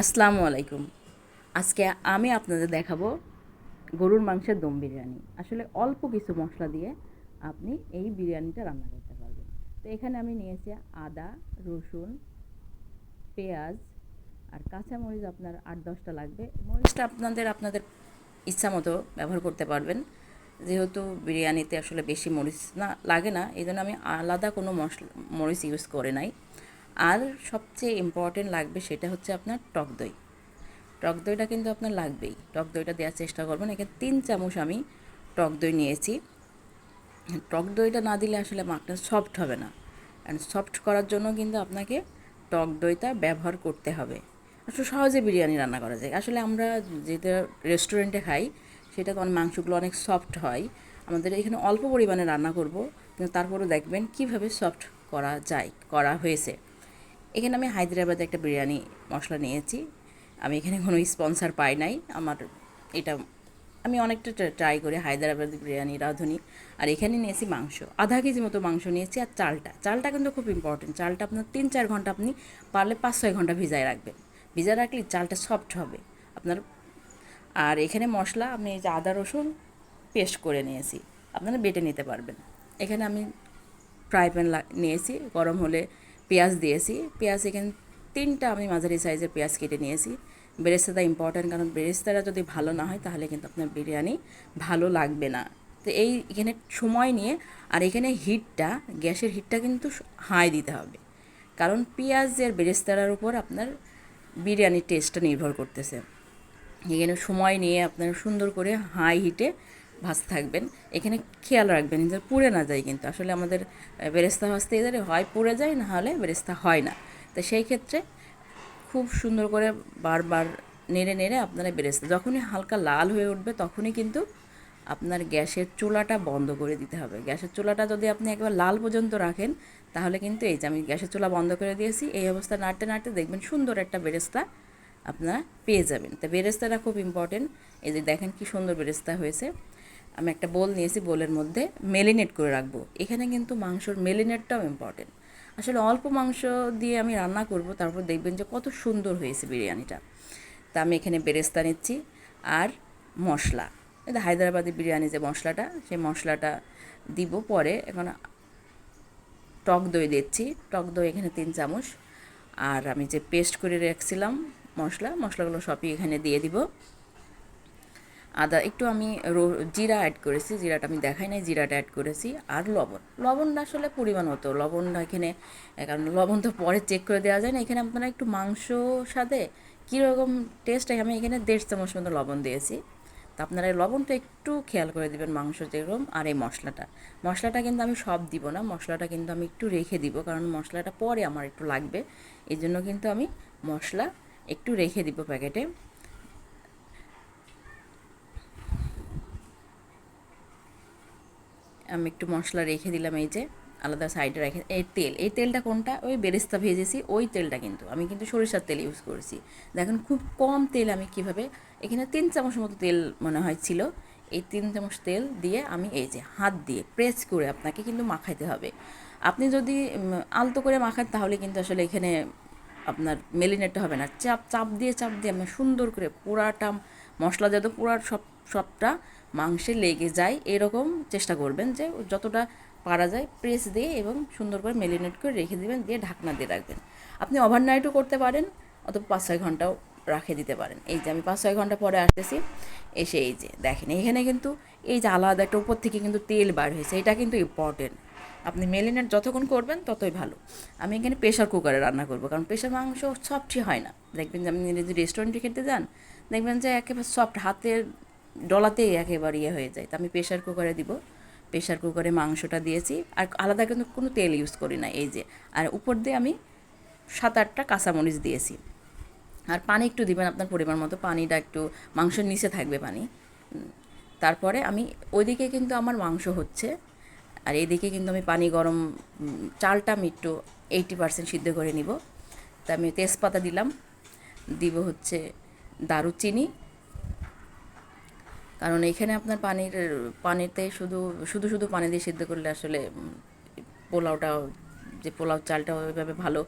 আসসালামু আলাইকুম। আজকে আমি আপনাদের দেখাবো গরুর মাংসের দম বিরিয়ানি। আসলে অল্প কিছু মশলা দিয়ে আপনি এই বিরিয়ানিটা রান্না করতে পারবেন। তো এখানে আমি নিয়েছি আদা, রসুন, পেঁয়াজ আর কাঁচামরিচ আপনার ৮-১০টা লাগবে। মরিচটা আপনাদের ইচ্ছা মতো ব্যবহার করতে পারবেন। যেহেতু বিরিয়ানিতে আসলে বেশি মরিচ লাগে না, এই জন্য আমি আলাদা কোনো মরিচ ইউজ করে নাই। আর সবচেয়ে ইম্পর্টেন্ট লাগবে সেটা হচ্ছে আপনার টক দই। টক দইটা কিন্তু আপনার লাগবেই। টক দইটা দেওয়ার চেষ্টা করবেন। এখানে ৩ চামচ আমি টক দই নিয়েছি। টক দইটা না দিলে আসলে মাখটা সফট হবে না। অ্যান্ড সফট করার জন্য কিন্তু আপনাকে টক দইটা ব্যবহার করতে হবে। আসলে সহজে বিরিয়ানি রান্না করা যায়। আসলে আমরা যেটা রেস্টুরেন্টে খাই সেটা তো মাংসগুলো অনেক সফট হয়। আমাদের এখানে অল্প পরিমাণে রান্না করব, কিন্তু তারপরেও দেখবেন কীভাবে সফট করা হয়েছে। এখানে আমি হায়দ্রাবাদে একটা বিরিয়ানি মশলা নিয়েছি। আমি এখানে কোনো স্পন্সর পাই নাই। এটা আমি অনেকটা ট্রাই করি হায়দ্রাবাদি বিরিয়ানি, রাঁধুনি। আর এখানে নিয়েছি মাংস, আধা কেজি মতো মাংস নিয়েছি। আর চালটা কিন্তু খুব ইম্পর্টেন্ট। চালটা আপনার ৩-৪ ঘন্টা, আপনি পারলে ৫-৬ ঘন্টা ভিজায় রাখবেন। ভিজায় রাখলে চালটা সফট হবে আপনার। আর এখানে মশলা আমি এই যে আদা রসুন পেস্ট করে নিয়েছি, আপনারা বেটে নিতে পারবেন। এখানে আমি ফ্রাই প্যান নিয়েছি, গরম হলে পেঁয়াজ দিয়েছি। পেঁয়াজ এখানে ৩টা আমি মাঝারি সাইজের পেঁয়াজ কেটে নিয়েছি। বেরেস্তাটা ইম্পর্ট্যান্ট, কারণ বেরেস্তাটা যদি ভালো না হয় তাহলে কিন্তু আপনার বিরিয়ানি ভালো লাগবে না। তো এখানে সময় নিয়ে, আর এখানে গ্যাসের হিটটা কিন্তু হাই দিতে হবে, কারণ পেঁয়াজের বেরেস্তার উপর আপনার বিরিয়ানির টেস্টটা নির্ভর করতেছে। এখানে সময় নিয়ে আপনারা সুন্দর করে হাই হিটে ভাজতে থাকবেন। এখানে খেয়াল রাখবেন যে পুড়ে না যায়, কিন্তু আসলে আমাদের বেরেস্তা ভাজতে গেলে হয় পুড়ে যায়, না হলে বেরেস্তা হয় না। তো সেই ক্ষেত্রে খুব সুন্দর করে বারবার নেড়ে নেড়ে আপনারা বেরেস্তা যখনই হালকা লাল হয়ে উঠবে তখনই কিন্তু আপনার গ্যাসের চুলাটা বন্ধ করে দিতে হবে। গ্যাসের চুলাটা যদি আপনি একবার লাল পর্যন্ত রাখেন তাহলে কিন্তু এই যে আমি গ্যাসের চুলা বন্ধ করে দিয়েছি, এই অবস্থা নাড়তে নাড়তে দেখবেন সুন্দর একটা বেরেস্তা আপনারা পেয়ে যাবেন। তো বেরেস্তাটা খুব ইম্পর্টেন্ট। এই যে দেখেন কি সুন্দর বেরেস্তা হয়েছে। আমি একটা বোল নিয়েছি, বোলের মধ্যে মেরিনেট করে রাখবো। এখানে কিন্তু মাংসর মেরিনেটটাও ইম্পর্টেন্ট। আসলে অল্প মাংস দিয়ে আমি রান্না করব, তারপর দেখবেন যে কত সুন্দর হয়েছে বিরিয়ানিটা। তা আমি এখানে বেরেস্তা নিচ্ছি আর মশলা, এই হায়দ্রাবাদি বিরিয়ানি যে মশলাটা, সেই মশলাটা দিব পরে। এখন টক দই দিচ্ছি, টক দই এখানে ৩ চামচ। আর আমি যে পেস্ট করে রাখছিলাম মশলাগুলো সবই এখানে দিয়ে দিব। আদা একটু আমি জিরা অ্যাড করেছি, জিরাটা আমি দেখাই নাই, জিরাটা অ্যাড করেছি। আর লবণটা আসলে পরিমাণ মতো লবণটা এখানে, কারণ লবণ তো পরে চেক করে দেওয়া যায় না। এখানে আপনারা একটু মাংস স্বাদে কীরকম টেস্ট, আমি এখানে ১.৫ চামচ মতো লবণ দিয়েছি। তো আপনারা এই লবণটা একটু খেয়াল করে দেবেন মাংস যেরকম। আর এই মশলাটা কিন্তু আমি সব দিব না, মশলাটা কিন্তু আমি একটু রেখে দিব, কারণ মশলাটা পরে আমার একটু লাগবে। এই জন্য কিন্তু আমি মশলা একটু রেখে দিব প্যাকেটে। আমি একটু মশলা রেখে দিলাম, এই যে আলাদা সাইডে রেখে। এই তেলটা কোনটা, ওই বেরেস্তা ভেজেছি ওই তেলটা, কিন্তু আমি কিন্তু সরিষার তেল ইউজ করেছি। দেখেন খুব কম তেল আমি কিভাবে, এখানে ৩ চামচ মতো তেল মনে হয় ছিল। এই ৩ চামচ তেল দিয়ে আমি এই যে হাত দিয়ে প্রেস করে আপনাকে কিন্তু মাখাইতে হবে। আপনি যদি আলতো করে মাখান তাহলে কিন্তু আসলে এখানে আপনার মেলিনেটটা হবে না। চাপ দিয়ে আপনার সুন্দর করে পুরাটা মশলা যাতে সবটা মাংসে লেগে যায় এরকম চেষ্টা করবেন, যে যতটা পারা যায় প্রেস দিয়ে এবং সুন্দর করে মেরিনেট করে রেখে দেবেন, দিয়ে ঢাকনা দিয়ে রাখবেন। আপনি ওভারনাইটও করতে পারেন, অথবা ৫-৬ ঘন্টাও রাখে দিতে পারেন। এই যে আমি ৫-৬ ঘন্টা পরে আসতেছি, এসে এই যে দেখেন এখানে কিন্তু এই যে আলাদা একটা উপর থেকে কিন্তু তেল বার হয়েছে, এটা কিন্তু ইম্পর্টেন্ট। আপনি মেরিনেট যতক্ষণ করবেন ততই ভালো। আমি এখানে প্রেশার কুকারে রান্না করবো, কারণ প্রেশার মাংস সফটই হয় না। দেখবেন যে আপনি যদি রেস্টুরেন্টে খেতে যান, দেখবেন যে একেবারে সফট, হাতের ডলাতেই একেবারে ইয়ে হয়ে যায়। তো আমি প্রেশার কুকারে দিব। প্রেশার কুকারে মাংসটা দিয়েছি, আর আলাদা কিন্তু কোনো তেল ইউজ করি না। এই যে, আর উপর দিয়ে আমি 7-8টা কাঁচামরিচ দিয়েছি। আর পানি একটু দিবেন আপনার পরিমাণ মতো, পানিটা একটু মাংসের নিচে থাকবে পানি। তারপরে আমি ওইদিকে কিন্তু আমার মাংস হচ্ছে, আর এইদিকে কিন্তু আমি পানি গরম, চালটা আমি একটু 80% সিদ্ধ করে নিব। তা আমি তেজপাতা দিলাম, দিব হচ্ছে দারুচিনি, কারণ এখানে আপনার পানিতে শুধু শুধু শুধু পানি দিয়ে সিদ্ধ করলে আসলে পোলাওটা, যে পোলাও চালটা ওইভাবে ভালো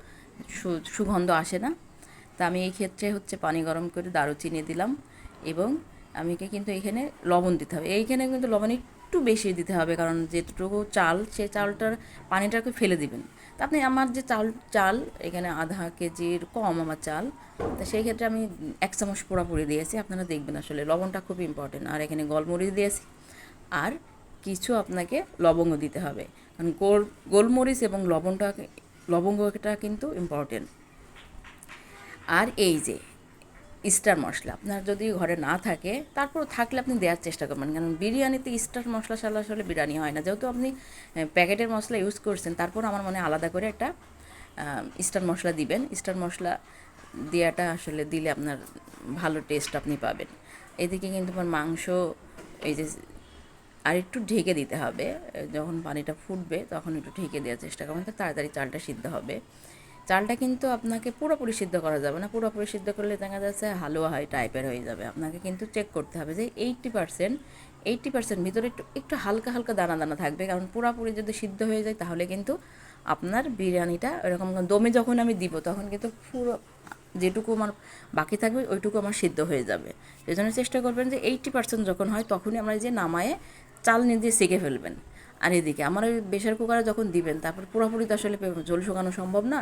সুগন্ধ আসে না। তা আমি এই ক্ষেত্রে হচ্ছে পানি গরম করে দারুচিনি দিলাম এবং আমাকে কিন্তু এখানে লবণ দিতে হবে। এইখানে কিন্তু লবণ একটু বেশি দিতে হবে, কারণ যেটুকু চাল সেই চালটার পানিটাকে ফেলে দিবেন। তা আপনি আমার যে চাল এখানে আধা কেজির কম আমার চাল, তা সেই ক্ষেত্রে আমি 1 চামচ পুরোপুরি দিয়েছি। আপনারা দেখবেন আসলে লবণটা খুব ইম্পর্টেন্ট। আর এখানে গোলমরিচ দিয়েছি, আর কিছু আপনাকে লবঙ্গ দিতে হবে, কারণ গোলমরিচ এবং লবঙ্গটা কিন্তু ইম্পর্টেন্ট। আর এই যে স্টার মশলা আপনার যদি ঘরে না থাকে, তারপর থাকলে আপনি দেওয়ার চেষ্টা করবেন, কারণ বিরিয়ানিতে স্টার মশলা ছাড়া আসলে বিরিয়ানি হয় না। যেহেতু আপনি প্যাকেটের মশলা ইউজ করছেন, তারপর আমার মনে আলাদা করে একটা স্টার মশলা দিবেন। স্টার মশলা দেওয়াটা আসলে দিলে আপনার ভালো টেস্ট আপনি পাবেন। এদিকে কিন্তু আমার মাংস এই যে আর একটু ঢেকে দিতে হবে, যখন পানিটা ফুটবে তখন একটু ঢেকে দেওয়ার চেষ্টা করবেন, তো তাড়াতাড়ি চালটা সিদ্ধ হবে। চালটা কিন্তু আপনাকে পুরোপুরি সিদ্ধ করা যাবে না, পুরোপুরি সিদ্ধ করলে দেখা যাচ্ছে হালুয়া হয় টাইপের হয়ে যাবে। আপনাকে কিন্তু চেক করতে হবে যে 80% ভিতরে একটু একটু হালকা হালকা দানা দানা থাকবে, কারণ পুরোপুরি যদি সিদ্ধ হয়ে যায় তাহলে কিন্তু আপনার বিরিয়ানিটা এরকম দমে যখন আমি দিব তখন কিন্তু পুরো যেটুকু আমার বাকি থাকবে ওইটুকু আমার সিদ্ধ হয়ে যাবে। এই জন্য চেষ্টা করবেন যে 80% যখন হয় তখনই আমরা যে নামায়ে চাল দিয়ে সেঁকে ফেলবেন। আর এদিকে আমার ওই প্রেশার কুকারে যখন দিবেন, তারপর পুরোপুরি তো আসলে ঝোল শুকানো সম্ভব না,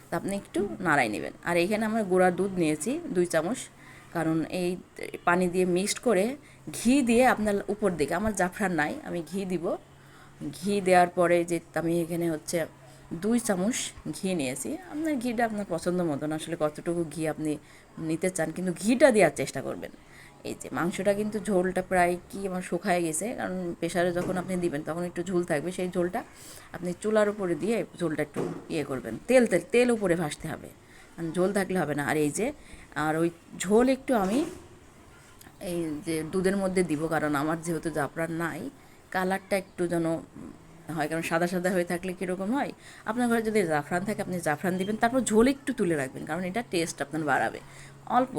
তা আপনি একটু নাড়াই নেবেন। আর এইখানে আমরা গুঁড়া দুধ নিয়েছি 2 চামচ, কারণ এই পানি দিয়ে মিক্সড করে ঘি দিয়ে আপনার উপর দিকে, আমার জাফরান নাই, আমি ঘি দিব। ঘি দেওয়ার পরে যে আমি এখানে হচ্ছে 2 চামচ ঘি নিয়েছি। আপনার ঘিটা আপনার পছন্দ মতন আসলে কতটুকু ঘি আপনি নিতে চান, কিন্তু ঘিটা দেওয়ার চেষ্টা করবেন। এই যে মাংসটা কিন্তু ঝোলটা প্রায় কি আমার শুকায় গেছে, কারণ প্রেশারে যখন আপনি দিবেন তখন একটু ঝোল থাকবে, সেই ঝোলটা আপনি চুলার উপরে দিয়ে ঝোলটা একটু করবেন, তেল উপরে ভাসতে হবে, কারণ ঝোল থাকলে হবে না। আর এই যে আর ওই ঝোল একটু আমি এই যে দুধের মধ্যে দিব, কারণ আমার যেহেতু জাফরান নাই, কালারটা একটু যেন হয়, কারণ সাদা সাদা হয়ে থাকলে কীরকম হয়। আপনার ঘরে যদি জাফরান থাকে আপনি জাফরান দিবেন, তারপর ঝোল একটু তুলে রাখবেন, কারণ এটা টেস্ট আপনার বাড়াবে। অল্প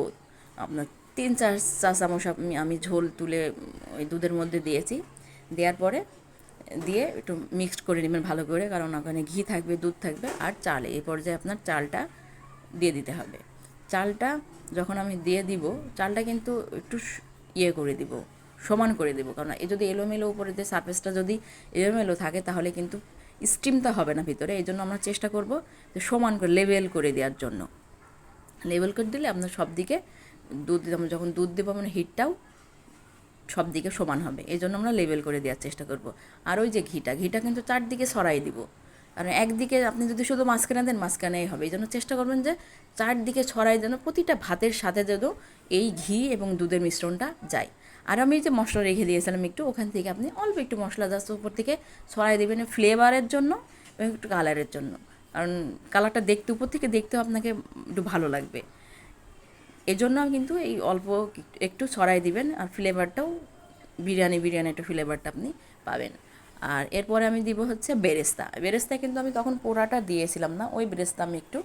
আপনার 3-4 চা চামচ আমি ঝোল তুলে ওই দুধের মধ্যে দিয়েছি। দেওয়ার পরে দিয়ে একটু মিক্সড করে নেবেন ভালো করে, কারণ ওখানে ঘি থাকবে, দুধ থাকবে আর চাল। এই পর্যায়ে আপনার চালটা দিয়ে দিতে হবে। চালটা যখন আমি দিয়ে দিব, চালটা কিন্তু একটু করে দিব, সমান করে দিব, কারণ এই যদি এলোমেলো উপরে যে সারফেসটা যদি এলোমেলো থাকে তাহলে কিন্তু স্টিমটা হবে না ভিতরে। এই জন্য আমরা চেষ্টা করব যে সমান করে লেভেল করে দেওয়ার জন্য। লেভেল করে দিলে আপনার সব দিকে আমরা যখন দুধ দেবো মানে হিটটাও সব দিকে সমান হবে। এই জন্য আমরা লেভেল করে দেওয়ার চেষ্টা করব। আর ওই যে ঘিটা কিন্তু চারদিকে ছড়াই দিব, কারণ একদিকে আপনি যদি শুধু মাঝখানে দেন মাঝখানেই হবে। এই জন্য চেষ্টা করবেন যে চারদিকে ছড়াই যেন প্রতিটা ভাতের সাথে যেন এই ঘি এবং দুধের মিশ্রণটা যায়। আর আমি যে মশলা রেখে দিয়েছিলাম একটু, ওখান থেকে আপনি অল্প একটু মশলা জাস্ট উপর থেকে ছড়াই দেবেন ফ্লেভারের জন্য এবং একটু কালারের জন্য, কারণ কালারটা দেখতে উপর থেকে দেখতেও আপনাকে একটু ভালো লাগবে। এজন্য কিন্তু এই অল্প একটু ছড়াই দিবেন, আর ফ্লেভারটাও বিরিয়ানি একটা ফ্লেভারটা আপনি পাবেন। আর এরপরে আমি দিব হচ্ছে বেরেস্তা কিন্তু আমি তখন পোড়াটা দিয়েছিলাম না, ওই বেরেস্তা আমি একটু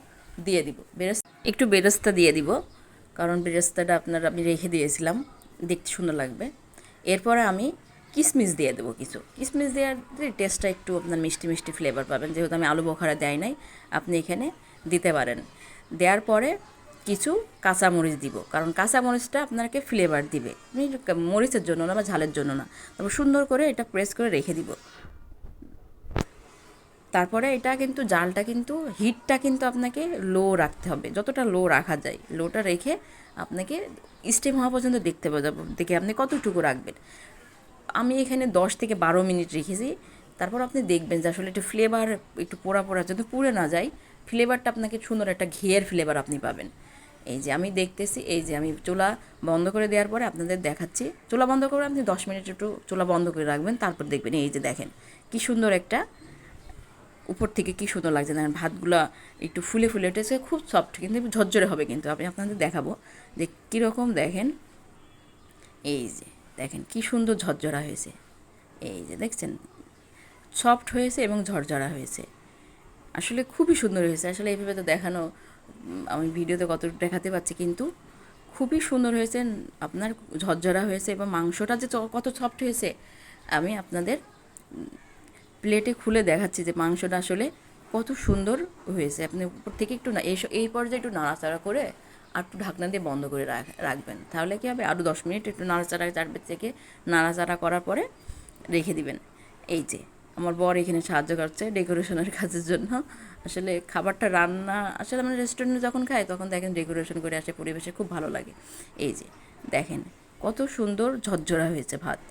দিয়ে দিব, একটু বেরেস্তা দিয়ে দিব, কারণ বেরেস্তাটা আমি রেখে দিয়েছিলাম, দেখতে সুন্দর লাগবে। এরপরে আমি কিশমিশ দিয়ে দেবো কিছু, কিশমিশ দেওয়ার টেস্টটা একটু আপনার মিষ্টি ফ্লেভার পাবেন। যেহেতু আমি আলু বোখারা দেয় নাই, আপনি এখানে দিতে পারেন। দেওয়ার পরে কিছু কাঁচামরিচ দিব, কারণ কাঁচামরিচটা আপনাকে ফ্লেভার দিবে, আপনি মরিচের জন্য না বা ঝালের জন্য না। তারপর সুন্দর করে এটা প্রেস করে রেখে দিব। তারপরে এটা কিন্তু জালটা কিন্তু হিটটা কিন্তু আপনাকে লো রাখতে হবে, যতটা লো রাখা যায় লোটা রেখে আপনাকে স্টিম হওয়া পর্যন্ত দেখতে পাবো, দেখে আপনি কতটুকু রাখবেন। আমি এখানে 10 থেকে 12 মিনিট রেখেছি। তারপর আপনি দেখবেন যে আসলে একটু ফ্লেভার একটু পোড়া যাতে পুড়ে না যায়, ফ্লেভারটা আপনাকে সুন্দর একটা ঘিয়ের ফ্লেভার আপনি পাবেন। এই যে আমি দেখতেছি, এই যে আমি চুলা বন্ধ করে দেওয়ার পরে আপনাদের দেখাচ্ছি। চুলা বন্ধ করে আপনি 10 মিনিট একটু চুলা বন্ধ করে রাখবেন, তারপর দেখবেন এই যে দেখেন কি সুন্দর একটা উপর থেকে কি সুন্দর লাগছে। দেখেন ভাতগুলো একটু ফুলে উঠেছে, খুব সফট কিন্তু ঝরঝরে হবে। কিন্তু আমি আপনাদের দেখাবো যে কীরকম, দেখেন এই যে দেখেন কি সুন্দর ঝরঝরা হয়েছে। এই যে দেখছেন সফট হয়েছে এবং ঝরঝরা হয়েছে, আসলে খুবই সুন্দর হয়েছে। আসলে এইভাবে তো দেখানো আমি ভিডিওতে কতটুকু দেখাতে পারছি, কিন্তু খুবই সুন্দর হয়েছে, আপনার ঝরঝরা হয়েছে এবং মাংসটা যে কত সফট হয়েছে আমি আপনাদের প্লেটে খুলে দেখাচ্ছি যে মাংসটা আসলে কত সুন্দর হয়েছে। আপনি উপর থেকে একটু এই পর্যায়ে একটু নাড়াচাড়া করে আর একটু ঢাকনা দিয়ে বন্ধ করে রাখবেন। তাহলে কী হবে, আরও 10 মিনিট একটু নাড়াচাড়া চারপাশ থেকে নাড়াচাড়া করার পরে রেখে দিবেন। এই যে আমার বর এখানে সাহায্য করছে ডেকোরেশনের কাজের জন্য। আসলে খাবারটা রান্না আসলে আমরা রেস্টুরেন্টে যখন খাই তখন দেখেন ডেকোরেশন করে আসে, পরিবেশে খুব ভালো লাগে। এই যে দেখেন কত সুন্দর ঝরঝরা হয়েছে ভাত।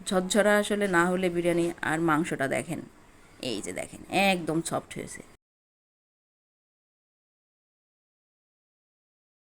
ঝরঝরা আসলে না হলে বিরিয়ানি, আর মাংসটা দেখেন, এই যে দেখেন একদম সফট হয়েছে।